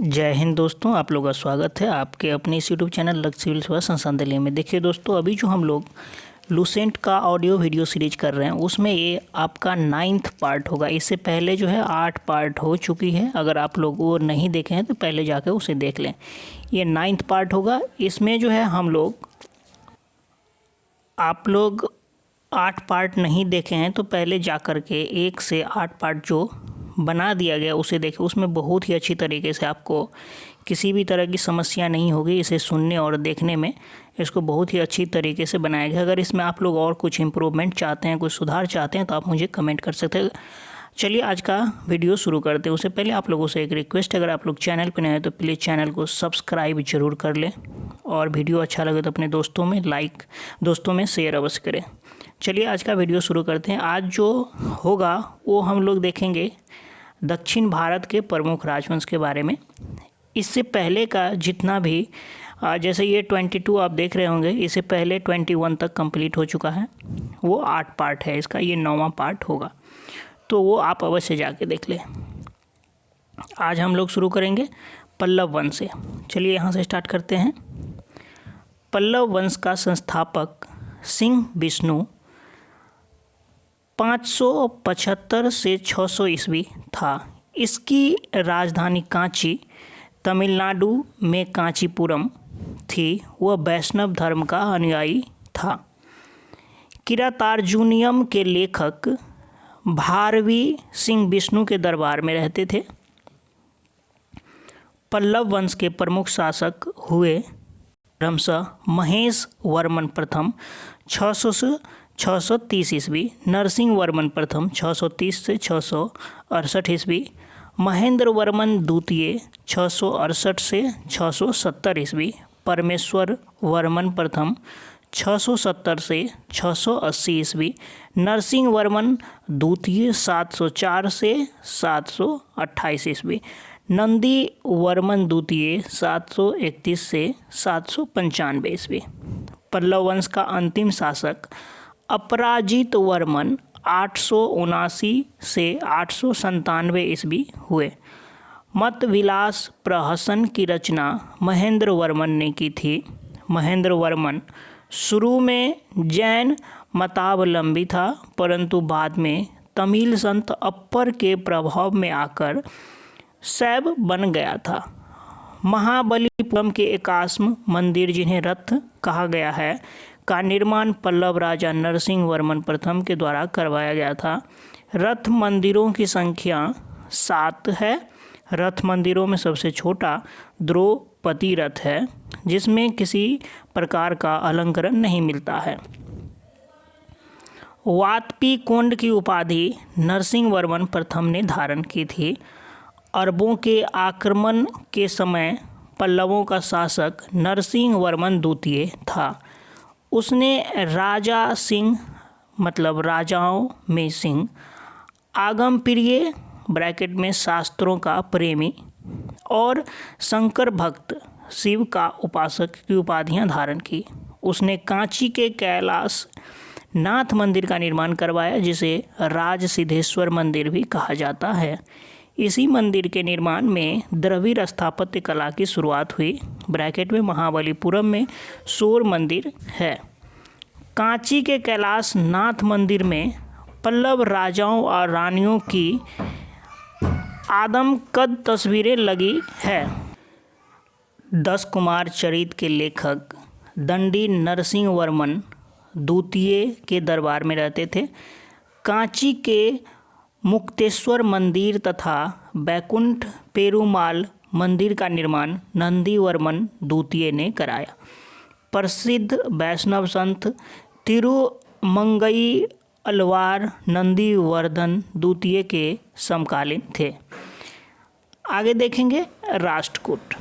जय हिंद दोस्तों, आप लोगों का स्वागत है आपके अपने इस यूट्यूब चैनल लक्ष्य सिविल सेवा संस्थान दिल्ली में। देखिए दोस्तों, अभी जो हम लोग लूसेंट का ऑडियो वीडियो सीरीज कर रहे हैं उसमें ये आपका 9th पार्ट होगा। इससे पहले जो है 8 पार्ट हो चुकी है। अगर आप लोग वो नहीं देखे हैं तो पहले जाकर उसे देख लें। ये 9th पार्ट होगा। इसमें जो है हम लोग आप लोग 8 पार्ट नहीं देखे हैं तो पहले जा कर के 1 से 8 पार्ट जो बना दिया गया उसे देखें। उसमें बहुत ही अच्छी तरीके से आपको किसी भी तरह की समस्या नहीं होगी इसे सुनने और देखने में। इसको बहुत ही अच्छी तरीके से बनाया गया। अगर इसमें आप लोग और कुछ इम्प्रूवमेंट चाहते हैं, कुछ सुधार चाहते हैं तो आप मुझे कमेंट कर सकते हैं। चलिए आज का वीडियो शुरू करते हैं। उससे पहले आप लोगों से एक रिक्वेस्ट, अगर आप लोग चैनल पर नए हैं तो प्लीज़ चैनल को सब्सक्राइब जरूर कर लें और वीडियो अच्छा लगे तो अपने दोस्तों में शेयर अवश्य करें। चलिए आज का वीडियो शुरू करते हैं। आज जो होगा वो हम लोग देखेंगे दक्षिण भारत के प्रमुख राजवंश के बारे में। इससे पहले का जितना भी जैसे ये 22 आप देख रहे होंगे, इससे पहले 21 तक कंप्लीट हो चुका है। वो 8 पार्ट है, इसका ये 9वां पार्ट होगा, तो वो आप अवश्य जाके देख लें। आज हम लोग शुरू करेंगे पल्लव वंश से। चलिए यहाँ से स्टार्ट करते हैं। पल्लव वंश का संस्थापक सिंह विष्णु 575 से 600 ईस्वी था। इसकी राजधानी कांची, तमिलनाडु में कांचीपुरम थी। वह वैष्णव धर्म का अनुयायी था। किरातार्जुनीयम के लेखक भारवी सिंह विष्णु के दरबार में रहते थे। पल्लव वंश के प्रमुख शासक हुए क्रमशः महेश वर्मन प्रथम 600 से 630 ईस्वी, नरसिंह वर्मन प्रथम 630 से 668 ईस्वी, महेंद्र वर्मन द्वितीय 668 से 670 ईस्वी, परमेश्वर वर्मन प्रथम 670 से 680 ईस्वी, नरसिंह वर्मन द्वितीय 704 से 728 ईस्वी, नंदी वर्मन द्वितीय 731 से 795 ईस्वी। पल्लव वंश का अंतिम शासक अपराजित वर्मन 879 से 897 ईस्वी हुए। मत विलास प्रहसन की रचना महेंद्र वर्मन ने की थी। महेंद्र वर्मन शुरू में जैन मतावलंबी था, परंतु बाद में तमिल संत अप्पर के प्रभाव में आकर शैव बन गया था। महाबलीपुरम के एकाश्म मंदिर, जिन्हें रथ कहा गया है, का निर्माण पल्लव राजा नरसिंह वर्मन प्रथम के द्वारा करवाया गया था। रथ मंदिरों की संख्या 7 है। रथ मंदिरों में सबसे छोटा द्रौपदी रथ है, जिसमें किसी प्रकार का अलंकरण नहीं मिलता है। वातपी कोंड की उपाधि नरसिंह वर्मन प्रथम ने धारण की थी। अरबों के आक्रमण के समय पल्लवों का शासक नरसिंह वर्मन द्वितीय था। उसने राजा सिंह, मतलब राजाओं में सिंह, आगम प्रिय ब्रैकेट में शास्त्रों का प्रेमी और शंकर भक्त, शिव का उपासक की उपाधियां धारण की। उसने कांची के कैलाश नाथ मंदिर का निर्माण करवाया, जिसे राज सिद्धेश्वर मंदिर भी कहा जाता है। इसी मंदिर के निर्माण में द्रविड़ स्थापत्य कला की शुरुआत हुई। ब्रैकेट में महाबलीपुरम में सूर्य मंदिर है। कांची के कैलाश नाथ मंदिर में पल्लव राजाओं और रानियों की आदमकद तस्वीरें लगी है। 10 कुमार चरित के लेखक दंडी नरसिंह वर्मन द्वितीय के दरबार में रहते थे। कांची के मुक्तेश्वर मंदिर तथा बैकुंठ पेरुमाल मंदिर का निर्माण नंदी वर्मन द्वितीय ने कराया। प्रसिद्ध वैष्णव संत तिरुमंगई अलवार नंदी वर्धन द्वितीय के समकालीन थे। आगे देखेंगे राष्ट्रकूट।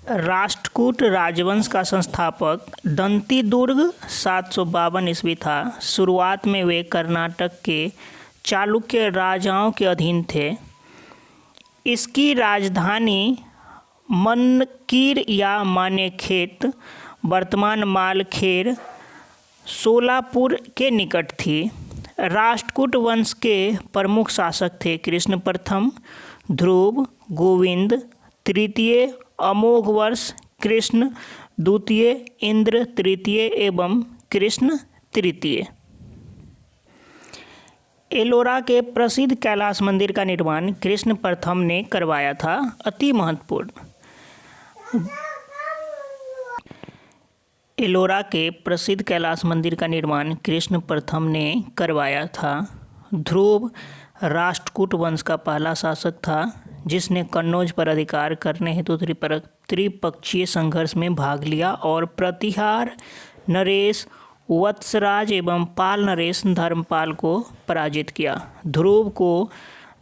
राष्ट्रकूट राजवंश का संस्थापक दंती दुर्ग 752 ईस्वी था। शुरुआत में वे कर्नाटक के चालुक्य राजाओं के अधीन थे। इसकी राजधानी मनकीर या मानेखेत, वर्तमान मालखेर, सोलापुर के निकट थी। राष्ट्रकूट वंश के प्रमुख शासक थे कृष्ण प्रथम, ध्रुव, गोविंद तृतीय, अमोघ वर्ष, कृष्ण द्वितीय, इंद्र तृतीय एवं कृष्ण तृतीय। एलोरा के प्रसिद्ध कैलाश मंदिर का निर्माण कृष्ण प्रथम ने करवाया था। अति महत्वपूर्ण, एलोरा के प्रसिद्ध कैलाश मंदिर का निर्माण कृष्ण प्रथम ने करवाया था। ध्रुव राष्ट्रकूट वंश का पहला शासक था जिसने कन्नौज पर अधिकार करने हेतु त्रिपक्षीय संघर्ष में भाग लिया और प्रतिहार नरेश, वत्सराज एवं पाल नरेश धर्मपाल को पराजित किया। ध्रुव को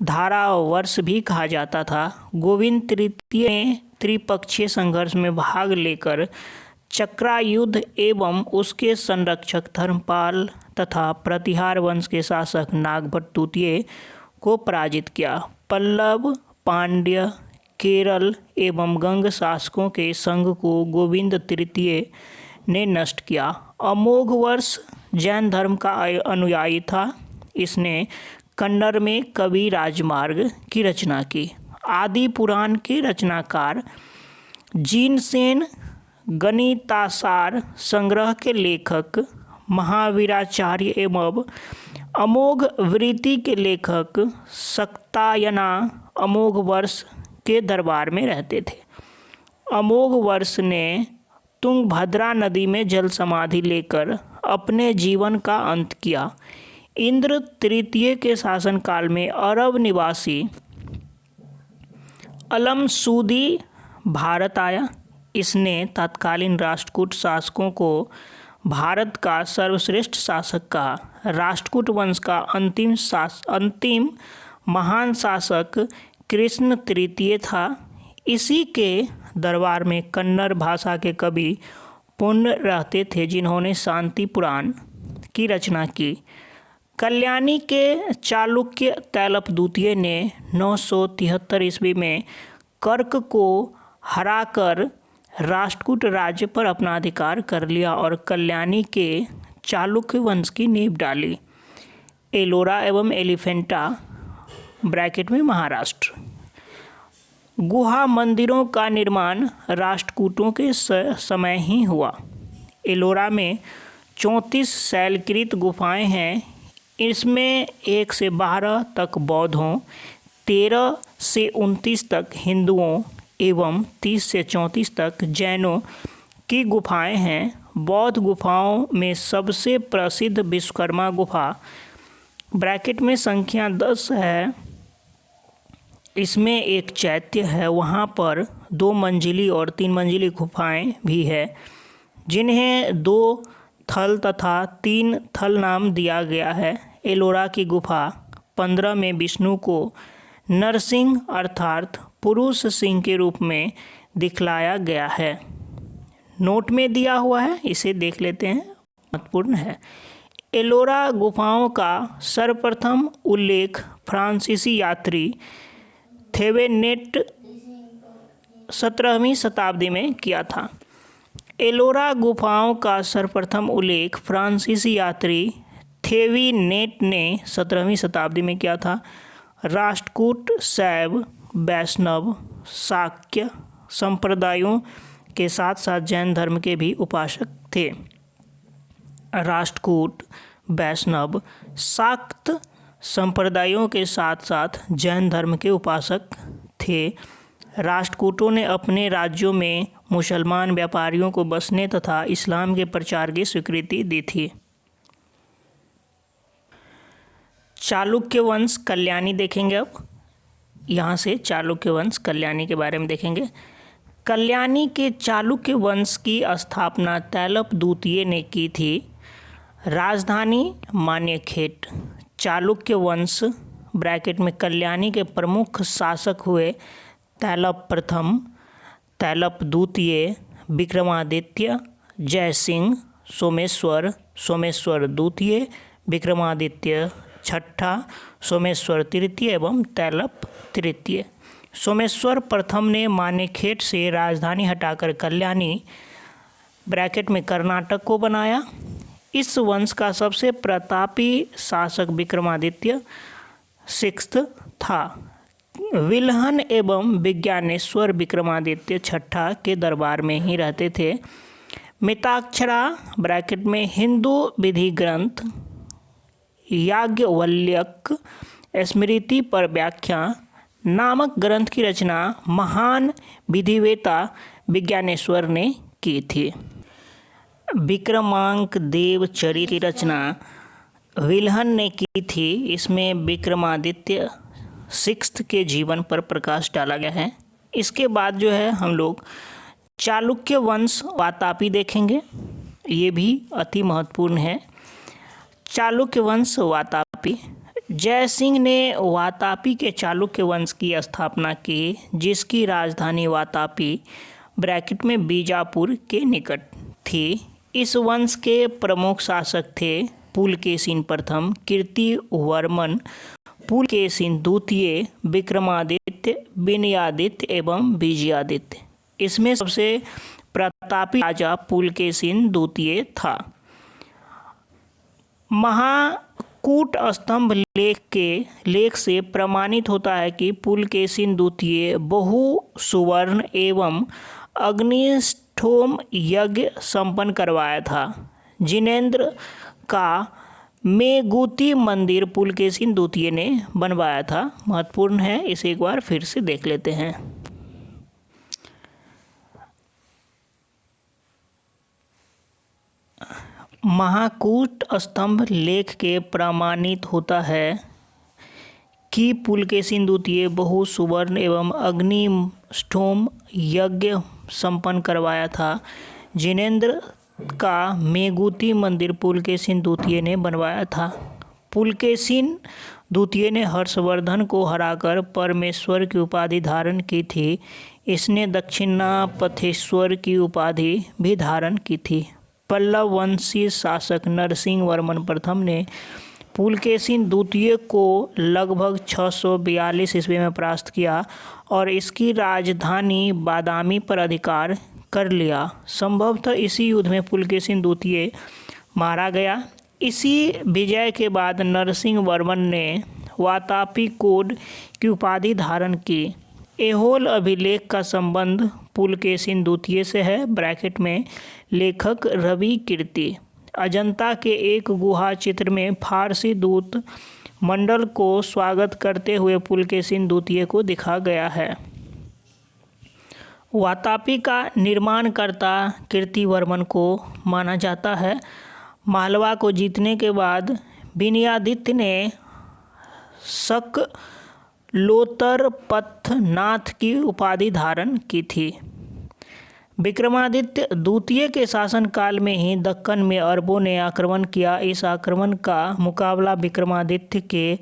धारावर्ष भी कहा जाता था। गोविंद तृतीय ने त्रिपक्षीय संघर्ष में भाग लेकर चक्रायुध एवं उसके संरक्षक धर्मपाल तथा प्रतिहार वंश के शासक नागभट्ट द्वितीय को पराजित किया। पल्लव, पांड्य, केरल एवं गंग शासकों के संघ को गोविंद तृतीय ने नष्ट किया। अमोघ वर्ष जैन धर्म का अनुयायी था। इसने कन्नड़ में कवि राजमार्ग की रचना की। आदि पुराण के रचनाकार जिनसेन गणितासार संग्रह के लेखक, महावीराचार्य एवं अमोघ वृत्ति के लेखक सक्तायना अमोघ वर्ष के दरबार में रहते थे। अमोघ वर्ष ने तुंगभद्रा नदी में जल समाधि लेकर अपने जीवन का अंत किया। इंद्र तृतीय के शासनकाल में अरब निवासी अलमसूदी भारत आया। इसने तत्कालीन राष्ट्रकूट शासकों को भारत का सर्वश्रेष्ठ शासक कहा। राष्ट्रकूट वंश का अंतिम महान शासक कृष्ण तृतीय था। इसी के दरबार में कन्नड़ भाषा के कवि पुण्य रहते थे जिन्होंने शांति पुराण की रचना की। कल्याणी के चालुक्य तैलप द्वितीय ने 973 ईस्वी में कर्क को हराकर राष्ट्रकूट राज्य पर अपना अधिकार कर लिया और कल्याणी के चालुक्य वंश की नींव डाली। एलोरा एवं एलिफेंटा ब्रैकेट में महाराष्ट्र। गुहा मंदिरों का निर्माण राष्ट्रकूटों के समय ही हुआ। एलोरा में 34 शैलकृत गुफाएं हैं। इसमें 1 से 12 तक बौद्धों, 13 से 29 तक हिंदुओं एवं 30 से 34 तक जैनों की गुफाएं हैं। बौद्ध गुफाओं में सबसे प्रसिद्ध विश्वकर्मा गुफा ब्रैकेट में संख्या 10 है। इसमें एक चैत्य है। वहाँ पर 2 मंजिली और 3 मंजिली गुफाएं भी है जिन्हें 2 थल तथा 3 थल नाम दिया गया है। एलोरा की गुफा 15 में विष्णु को नरसिंह अर्थात पुरुष सिंह के रूप में दिखलाया गया है। नोट में दिया हुआ है, इसे देख लेते हैं, महत्वपूर्ण है। एलोरा गुफाओं का सर्वप्रथम उल्लेख फ्रांसीसी यात्री थेवेनेट 17वीं शताब्दी में किया था। एलोरा गुफाओं का सर्वप्रथम उल्लेख फ्रांसीसी यात्री थेवेनेट ने 17वीं शताब्दी में किया था। राष्ट्रकूट शैव, वैष्णव, शाक्य संप्रदायों के साथ साथ जैन धर्म के भी उपासक थे। राष्ट्रकूट, वैष्णव, शाक्त संप्रदायों के साथ साथ जैन धर्म के उपासक थे। राष्ट्रकूटों ने अपने राज्यों में मुसलमान व्यापारियों को बसने तथा इस्लाम के प्रचार की स्वीकृति दी थी। चालुक्य वंश कल्याणी देखेंगे। अब यहाँ से चालुक्य वंश कल्याणी के बारे में देखेंगे। कल्याणी के चालुक्य वंश की स्थापना तैलप द्वितीय ने की थी। राजधानी मान्यखेट। चालुक्य वंश ब्रैकेट में कल्याणी के प्रमुख शासक हुए तैलप प्रथम, तैलप द्वितीय, विक्रमादित्य, जयसिंह, सोमेश्वर, सोमेश्वर द्वितीय, विक्रमादित्य छठा, सोमेश्वर तृतीय एवं तैलप तृतीय। सोमेश्वर प्रथम ने मान्यखेट से राजधानी हटाकर कल्याणी ब्रैकेट में कर्नाटक को बनाया। इस वंश का सबसे प्रतापी शासक विक्रमादित्य सिक्स्थ था। विल्हन एवं विज्ञानेश्वर विक्रमादित्य छठा के दरबार में ही रहते थे। मिताक्षरा ब्रैकेट में हिंदू विधि ग्रंथ याज्ञवल्क्य स्मृति पर व्याख्या नामक ग्रंथ की रचना महान विधिवेता विज्ञानेश्वर ने की थी। विक्रमांक देव चरित की रचना विल्हन ने की थी। इसमें विक्रमादित्य सिक्स्थ के जीवन पर प्रकाश डाला गया है। इसके बाद जो है हम लोग चालुक्य वंश वातापी देखेंगे, ये भी अति महत्वपूर्ण है। चालुक्य वंश वातापी, जयसिंह ने वातापी के चालुक्य वंश की स्थापना की, जिसकी राजधानी वातापी ब्रैकेट में बीजापुर के निकट थी। इस वंश के प्रमुख शासक थे पुलकेशिन प्रथम, कीर्तिवर्मन, पुलकेशिन द्वितीय, विक्रमादित्य, विनयादित्य एवं विजयादित्य। इसमें सबसे प्रतापी राजा पुलकेशिन द्वितीय था। महाकूट स्तंभ लेख से प्रमाणित होता है कि पुलकेशिन द्वितीय बहु सुवर्ण एवं अग्निष्ठोम यज्ञ संपन्न करवाया था। जिनेंद्र का मेगुती मंदिर पुलकेशिन द्वितीय ने बनवाया था। महत्वपूर्ण है, इसे एक बार फिर से देख लेते हैं। महाकूट स्तंभ लेख के प्रमाणित होता है कि पुलकेशिन द्वितीय बहु सुवर्ण एवं अग्निष्ठोम यज्ञ संपन्न करवाया था। जिनेंद्र का मेगुती मंदिर पुलकेशिन द्वितीय ने बनवाया था। पुलकेशिन द्वितीय ने हर्षवर्धन को हराकर परमेश्वर की उपाधि धारण की थी। इसने दक्षिणापथेश्वर की उपाधि भी धारण की थी। पल्लव वंशीय शासक नरसिंह वर्मन प्रथम ने पुलकेशिन द्वितीय को लगभग 642 ईस्वी में परास्त किया और इसकी राजधानी बादामी पर अधिकार कर लिया। संभवतः इसी युद्ध में पुलकेशिन द्वितीय मारा गया। इसी विजय के बाद नरसिंह वर्मन ने वातापी कोड की उपाधि धारण की। ऐहोल अभिलेख का संबंध पुलकेशिन द्वितीय से है। ब्रैकेट में लेखक रवि कीर्ति। अजंता के एक गुहा चित्र में फारसी दूत मंडल को स्वागत करते हुए पुलकेशिन द्वितीय को दिखा गया है। वातापी का निर्माणकर्ता कीर्तिवर्मन को माना जाता है। मालवा को जीतने के बाद विनयादित्य ने सकलोतरपथनाथ की उपाधि धारण की थी। विक्रमादित्य द्वितीय के शासनकाल में ही दक्कन में अरबों ने आक्रमण किया। इस आक्रमण का मुकाबला विक्रमादित्य के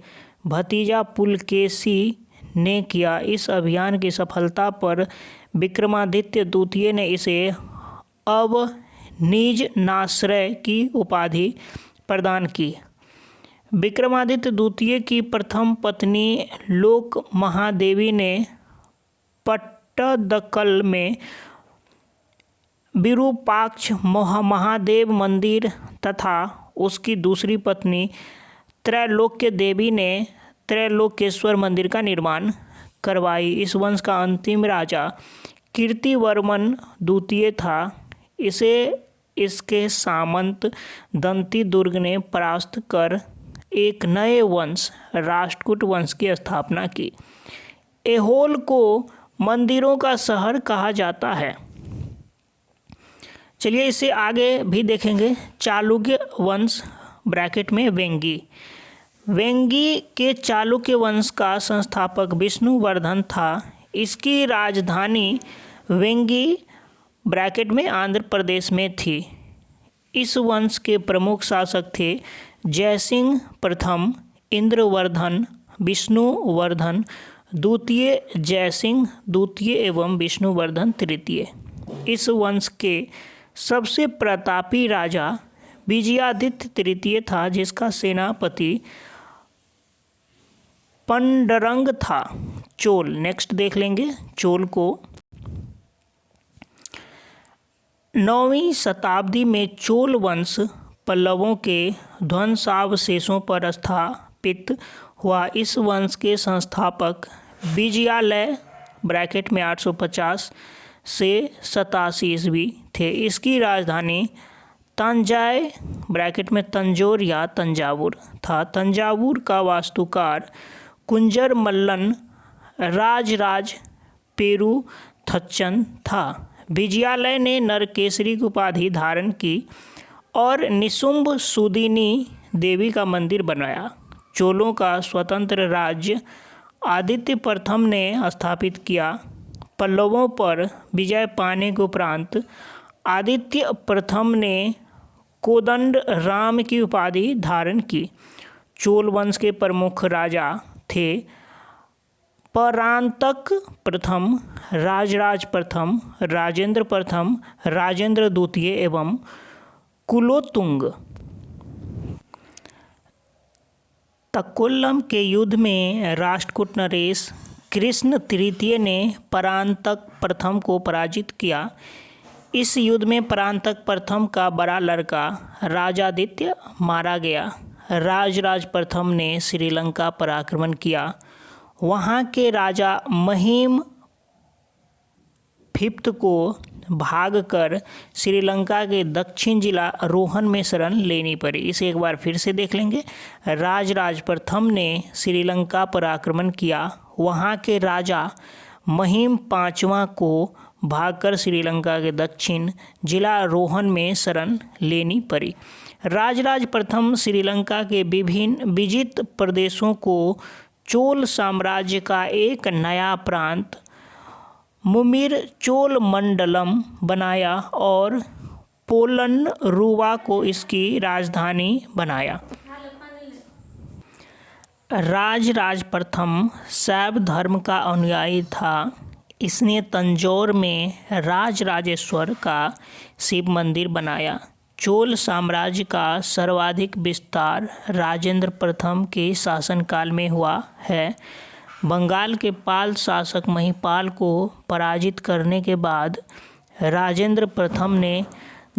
भतीजा पुलकेशी ने किया। इस अभियान की सफलता पर विक्रमादित्य द्वितीय ने इसे अब निज नाश्रय की उपाधि प्रदान की। विक्रमादित्य द्वितीय की प्रथम पत्नी लोक महादेवी ने पट्टदकल में विरूपाक्ष महादेव मंदिर तथा उसकी दूसरी पत्नी त्रैलोक्य देवी ने त्रैलोक्येश्वर मंदिर का निर्माण करवाई। इस वंश का अंतिम राजा कीर्तिवर्मन द्वितीय था। इसे इसके सामंत दंती दुर्ग ने परास्त कर एक नए वंश राष्ट्रकूट वंश की स्थापना की। ऐहोल को मंदिरों का शहर कहा जाता है। चलिए इसे आगे भी देखेंगे। चालुक्य वंश ब्रैकेट में वेंगी। वेंगी के चालुक्य वंश का संस्थापक विष्णुवर्धन था। इसकी राजधानी वेंगी ब्रैकेट में आंध्र प्रदेश में थी। इस वंश के प्रमुख शासक थे जयसिंह प्रथम, इंद्रवर्धन, विष्णुवर्धन द्वितीय, जयसिंह द्वितीय एवं विष्णुवर्धन तृतीय। इस वंश के सबसे प्रतापी राजा विजयादित्य तृतीय था, जिसका सेनापति पंडरंग था। चोल नेक्स्ट देख लेंगे। चोल को 9वीं शताब्दी में चोल वंश पल्लवों के ध्वंसावशेषों पर स्थापित हुआ। इस वंश के संस्थापक विजयालय ब्रैकेट में 850 से 87 ईस्वी थे। इसकी राजधानी तंजाई ब्रैकेट में तंजौर या तंजावुर था। तंजावुर का वास्तुकार कुंजर मल्लन राजराज पेरुथच्चन था। विजयालय ने नरकेसरी की उपाधि धारण की और निशुंभ सुदिनी देवी का मंदिर बनवाया। चोलों का स्वतंत्र राज्य आदित्य प्रथम ने स्थापित किया। पल्लवों पर विजय पाने के उपरांत आदित्य प्रथम ने कोदंड राम की उपाधि धारण की। चोल वंश के प्रमुख राजा थे परांतक प्रथम, राजराज प्रथम, राजेंद्र प्रथम, राजेंद्र द्वितीय एवं कुलोत्तुंग। तक्कोलम के युद्ध में राष्ट्रकूट नरेश कृष्ण तृतीय ने परांतक प्रथम को पराजित किया। इस युद्ध में परांतक प्रथम का बड़ा लड़का राजादित्य मारा गया। राजराज प्रथम ने श्रीलंका पर आक्रमण किया। वहाँ के राजा महिम फिफ्थ को भागकर श्रीलंका के दक्षिण जिला रोहन में शरण लेनी पड़ी। इसे एक बार फिर से देख लेंगे। राजराज प्रथम ने श्रीलंका पर आक्रमण किया। वहाँ के राजा महिम पांचवा को भागकर श्रीलंका के दक्षिण जिला रोहन में शरण लेनी पड़ी। राजराज प्रथम श्रीलंका के विभिन्न विजित प्रदेशों को चोल साम्राज्य का एक नया प्रांत मुमिर चोल मंडलम बनाया और पोलनरुवा को इसकी राजधानी बनाया। राजराज प्रथम शैव धर्म का अनुयायी था। इसने तंजौर में राजराजेश्वर का शिव मंदिर बनाया। चोल साम्राज्य का सर्वाधिक विस्तार राजेंद्र प्रथम के शासनकाल में हुआ है। बंगाल के पाल शासक महिपाल को पराजित करने के बाद राजेंद्र प्रथम ने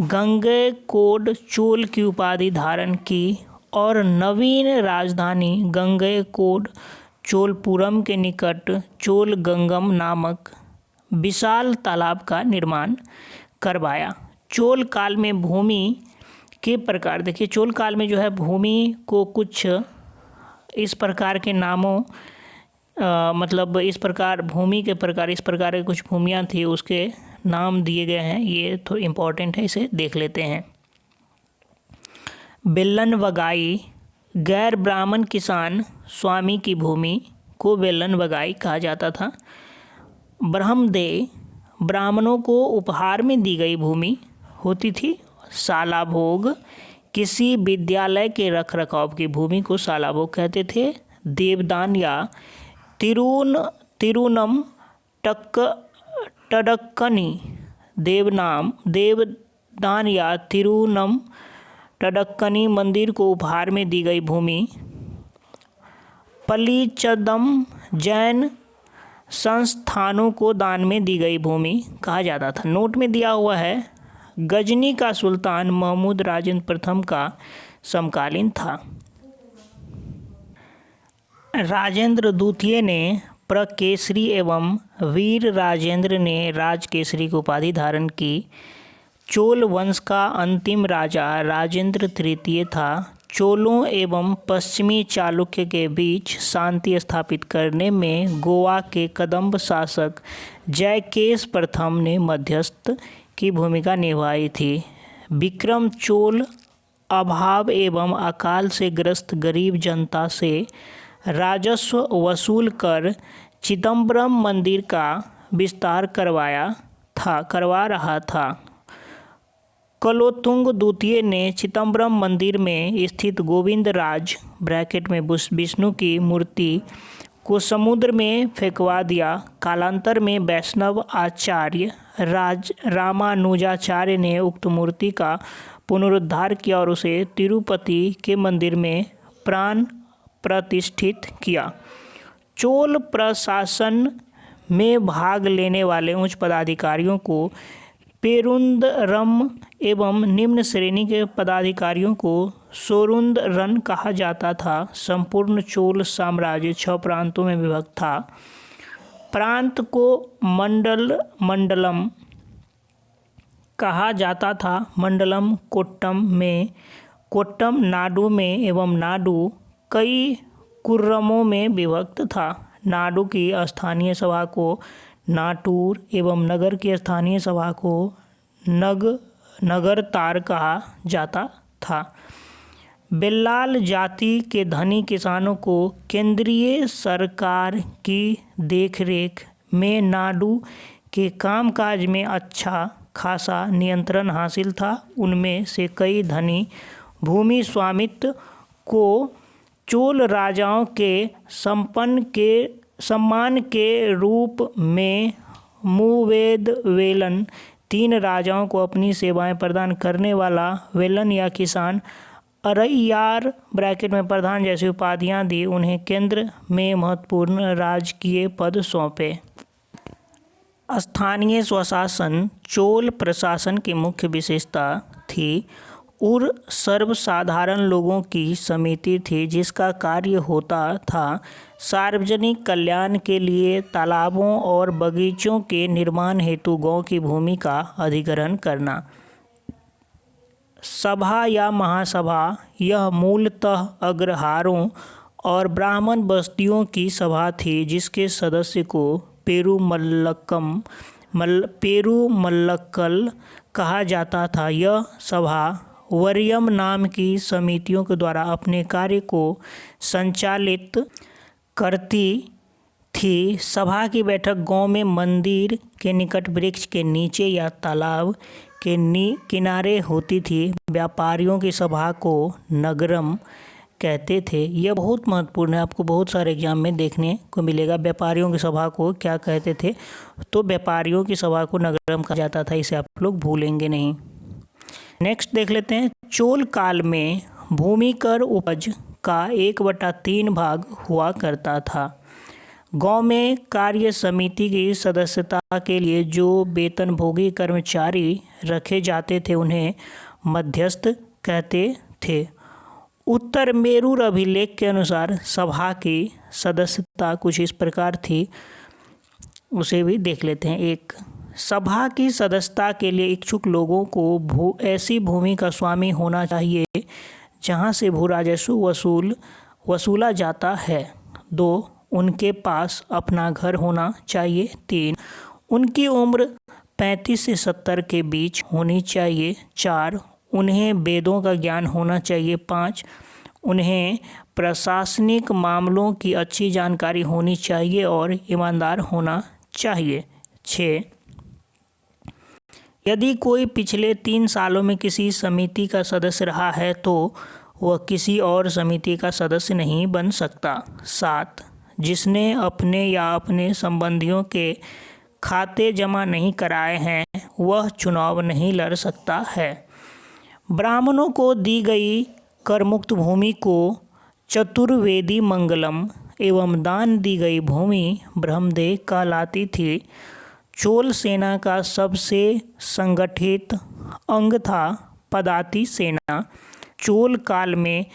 गंगैकोंड चोल की उपाधि धारण की और नवीन राजधानी गंगैकोंड चोलपुरम के निकट चोलगंगम नामक विशाल तालाब का निर्माण करवाया। चोल काल में भूमि के प्रकार देखिए, चोल काल में जो है भूमि को कुछ इस प्रकार के नामों मतलब इस प्रकार भूमि के प्रकार इस प्रकार की कुछ भूमियाँ थी, उसके नाम दिए गए हैं। ये तो इम्पोर्टेंट है, इसे देख लेते हैं। बेलन वगाई गैर ब्राह्मण किसान स्वामी की भूमि को बेलन वगाई कहा जाता था। ब्रह्मदेव ब्राह्मणों को उपहार में दी गई भूमि होती थी। साला भोग किसी विद्यालय के रखरखाव की भूमि को साला भोग कहते थे। देवदान या तिरुनम टडक्कनी देवदान या तिरुनम टडक्कनी मंदिर को उपहार में दी गई भूमि। पलीचदम जैन संस्थानों को दान में दी गई भूमि कहा जाता था। नोट में दिया हुआ है गजनी का सुल्तान महमूद राजेंद्र प्रथम का समकालीन था। राजेंद्र द्वितीय ने प्रकेसरी एवं वीर राजेंद्र ने राजकेसरी की उपाधि धारण की। चोल वंश का अंतिम राजा राजेंद्र तृतीय था। चोलों एवं पश्चिमी चालुक्य के बीच शांति स्थापित करने में गोवा के कदंब शासक जयकेश प्रथम ने मध्यस्थ की भूमिका निभाई थी। विक्रम चोल अभाव एवं अकाल से ग्रस्त गरीब जनता से राजस्व वसूल कर चिदम्बरम मंदिर का विस्तार करवा रहा था। कुलोत्तुंग द्वितीय ने चिदम्बरम मंदिर में स्थित गोविंद राज ब्रैकेट में विष्णु की मूर्ति को समुद्र में फेंकवा दिया। कालांतर में वैष्णव आचार्य रामानुजाचार्य ने उक्त मूर्ति का पुनरुद्धार किया और उसे तिरुपति के मंदिर में प्राण प्रतिष्ठित किया। चोल प्रशासन में भाग लेने वाले उच्च पदाधिकारियों को पेरुंदरम एवं निम्न श्रेणी के पदाधिकारियों को सोरुंदरन कहा जाता था। संपूर्ण चोल साम्राज्य 6 प्रांतों में विभक्त था। प्रांत को मंडलम कहा जाता था। मंडलम कोट्टम नाडु में एवं नाडु कई कुर्रमों में विभक्त था। नाडु की स्थानीय सभा को नाटूर एवं नगर की स्थानीय सभा को नगरतार कहा जाता था। बेल्लाल जाति के धनी किसानों को केंद्रीय सरकार की देखरेख में नाडु के कामकाज में अच्छा खासा नियंत्रण हासिल था। उनमें से कई धनी भूमि स्वामित्व को चोल राजाओं के सम्मान के रूप में मूवेदवेलन 3 राजाओं को अपनी सेवाएं प्रदान करने वाला वेलन या किसान अरैयार ब्रैकेट में प्रधान जैसी उपाधियां दी। उन्हें केंद्र में महत्वपूर्ण राजकीय पद सौंपे। स्थानीय स्वशासन चोल प्रशासन की मुख्य विशेषता थी। उर सर्वसाधारण लोगों की समिति थी जिसका कार्य होता था सार्वजनिक कल्याण के लिए तालाबों और बगीचों के निर्माण हेतु गांव की भूमि का अधिग्रहण करना। सभा या महासभा यह मूलतः अग्रहारों और ब्राह्मण बस्तियों की सभा थी जिसके सदस्य को पेरुमल्लक्कल कहा जाता था। यह सभा वरियम नाम की समितियों के द्वारा अपने कार्य को संचालित करती थी। सभा की बैठक गांव में मंदिर के निकट वृक्ष के नीचे या तालाब के किनारे होती थी। व्यापारियों की सभा को नगरम कहते थे। यह बहुत महत्वपूर्ण है, आपको बहुत सारे एग्जाम में देखने को मिलेगा। व्यापारियों की सभा को क्या कहते थे? तो व्यापारियों की सभा को नगरम कहा जाता था। इसे आप लोग भूलेंगे नहीं। नेक्स्ट देख लेते हैं। चोल काल में भूमि कर उपज का 1/3 भाग हुआ करता था। गांव में कार्य समिति की सदस्यता के लिए जो वेतनभोगी कर्मचारी रखे जाते थे उन्हें मध्यस्थ कहते थे। उत्तर मेरूर अभिलेख के अनुसार सभा की सदस्यता कुछ इस प्रकार थी, उसे भी देख लेते हैं। 1. सभा की सदस्यता के लिए इच्छुक लोगों को ऐसी भूमि का स्वामी होना चाहिए जहां से भू राजस्व वसूला जाता है। 2. उनके पास अपना घर होना चाहिए। 3. उनकी उम्र 35 से 70 के बीच होनी चाहिए। 4. उन्हें वेदों का ज्ञान होना चाहिए। 5. उन्हें प्रशासनिक मामलों की अच्छी जानकारी होनी चाहिए और ईमानदार होना चाहिए। 6. यदि कोई पिछले 3 सालों में किसी समिति का सदस्य रहा है तो वह किसी और समिति का सदस्य नहीं बन सकता। 7. जिसने अपने या अपने संबंधियों के खाते जमा नहीं कराए हैं वह चुनाव नहीं लड़ सकता है। ब्राह्मणों को दी गई करमुक्त भूमि को चतुर्वेदी मंगलम एवं दान दी गई भूमि ब्रह्मदेव कहलाती थी। चोल सेना का सबसे संगठित अंग था पदाति सेना। चोल काल में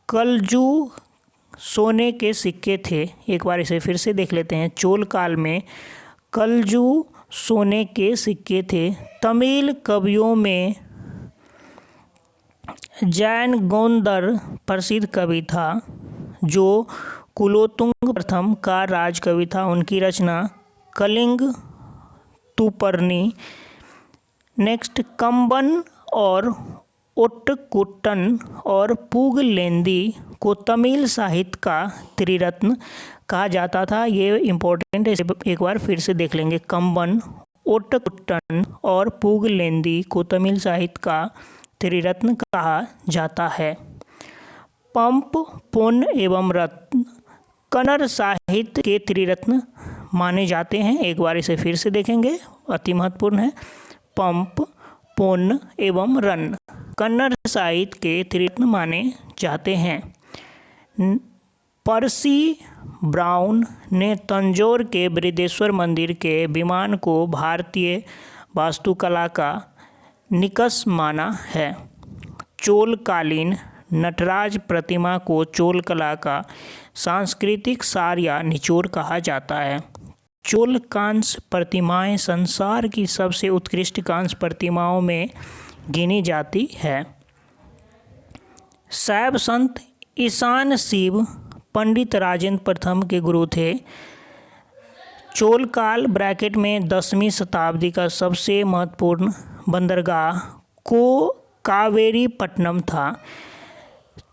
कलजू सोने के सिक्के थे। एक बार इसे फिर से देख लेते हैं। चोल काल में कलजू सोने के सिक्के थे। तमिल कवियों में जैन गोंदर प्रसिद्ध कवि था जो कुलोत्तुंग प्रथम का राजकवि था। उनकी रचना कलिंग तुपर्णी। नेक्स्ट कंबन और ओट्टकुट्टन और पुगलेंदी को तमिल साहित्य का त्रिरत्न कहा जाता था। ये इम्पोर्टेंट है, एक बार फिर से देख लेंगे। कंबन, ओट्टकुट्टन और पुगलेंदी को तमिल साहित्य का त्रिरत्न कहा जाता है। पंप, पुन एवं रत्न कन्नड़ साहित्य के त्रिरत्न माने जाते हैं। एक बार इसे फिर से देखेंगे, अति महत्वपूर्ण है। पंप, पुन एवं रन कन्नड़ साहित्य के त्रिरत्न माने जाते हैं। पर्सी ब्राउन ने तंजौर के बृहदेश्वर मंदिर के विमान को भारतीय वास्तुकला का निकष माना है। चोलकालीन नटराज प्रतिमा को चोल कला का सांस्कृतिक सार या निचोड़ कहा जाता है। चोल कांस्य प्रतिमाएं संसार की सबसे उत्कृष्ट कांस्य प्रतिमाओं में गिनी जाती है। शैव संत ईशान शिव पंडित राजेंद्र प्रथम के गुरु थे। चोल काल ब्रैकेट में 10वीं शताब्दी का सबसे महत्वपूर्ण बंदरगाह कावेरीपट्टनम था।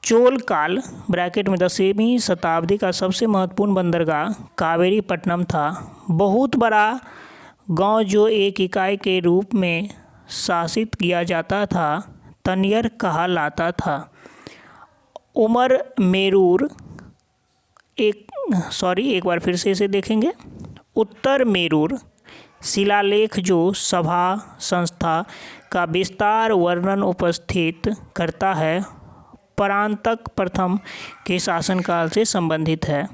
चोल काल ब्रैकेट में 10वीं शताब्दी का सबसे महत्वपूर्ण बंदरगाह कावेरीपट्टनम था। बहुत बड़ा गांव जो एक इकाई के रूप में शासित किया जाता था तनियर कहलाता था। एक बार फिर से इसे देखेंगे। उत्तर मेरूर शिलालेख जो सभा संस्था का विस्तार वर्णन उपस्थित करता है परांतक प्रथम के शासनकाल से संबंधित है।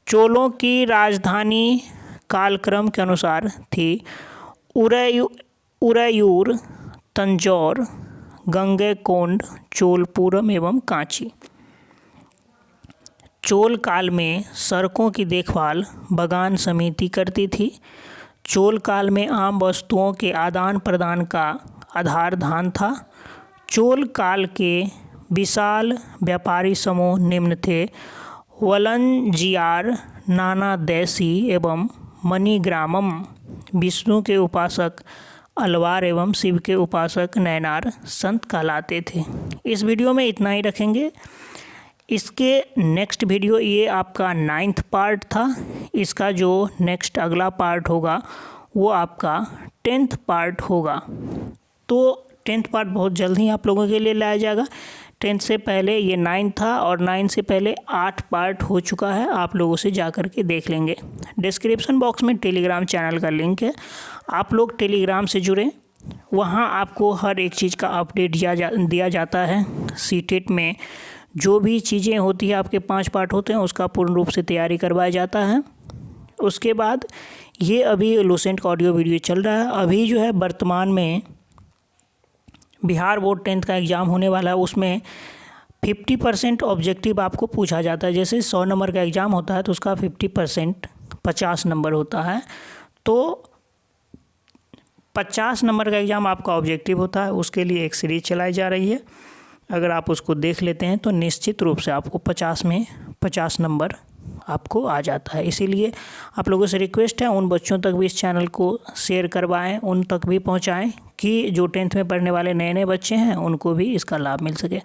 चोलों की राजधानी कालक्रम के अनुसार थी उरैयूर, तंजौर, गंगैकोंड, चोलपुरम एवं कांची। चोल काल में सड़कों की देखभाल बागान समिति करती थी। चोल काल में आम वस्तुओं के आदान प्रदान का आधार धान था। चोल काल के विशाल व्यापारी समूह निम्न थे: वलंजियार, नानादेशी एवं मणिग्रामम। विष्णु के उपासक अलवार एवं शिव के उपासक नैनार संत कहलाते थे। इस वीडियो में इतना ही रखेंगे। इसके नेक्स्ट वीडियो, ये आपका 9th पार्ट था। इसका जो नेक्स्ट अगला पार्ट होगा वो आपका 10th पार्ट होगा। तो 10th पार्ट बहुत जल्द ही आप लोगों के लिए लाया जाएगा। 10th से पहले ये 9 था और 9 से पहले 8 पार्ट हो चुका है। आप लोगों से जा कर के देख लेंगे। डिस्क्रिप्शन बॉक्स में टेलीग्राम चैनल का लिंक है, आप लोग टेलीग्राम से जुड़ें। वहाँ आपको हर एक चीज़ का अपडेट दिया जाता है। सीटेट में जो भी चीज़ें होती है, आपके 5 पार्ट होते हैं, उसका पूर्ण रूप से तैयारी करवाया जाता है। उसके बाद ये अभी लूसेंट का ऑडियो वीडियो चल रहा है। अभी जो है वर्तमान में बिहार बोर्ड 10th का एग्ज़ाम होने वाला है। उसमें 50% ऑब्जेक्टिव आपको पूछा जाता है। जैसे 100 नंबर का एग्ज़ाम होता है तो उसका 50% 50 नंबर होता है। तो 50 नंबर का एग्ज़ाम आपका ऑब्जेक्टिव होता है। उसके लिए एक सीरीज़ चलाई जा रही है। अगर आप उसको देख लेते हैं तो निश्चित रूप से आपको 50 में 50 नंबर आपको आ जाता है। इसीलिए आप लोगों से रिक्वेस्ट है, उन बच्चों तक भी इस चैनल को शेयर करवाएं, उन तक भी पहुंचाएं कि जो 10th में पढ़ने वाले नए बच्चे हैं उनको भी इसका लाभ मिल सके।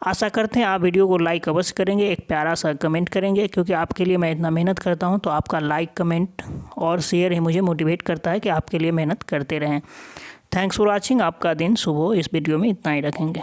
आशा करते हैं आप वीडियो को लाइक अवश्य करेंगे, एक प्यारा सा कमेंट करेंगे, क्योंकि आपके लिए मैं इतना मेहनत करता हूं। तो आपका लाइक, कमेंट और शेयर ही मुझे मोटिवेट करता है कि आपके लिए मेहनत करते रहें। Thanks for watching. आपका दिन शुभ हो। इस वीडियो में इतना ही रखेंगे।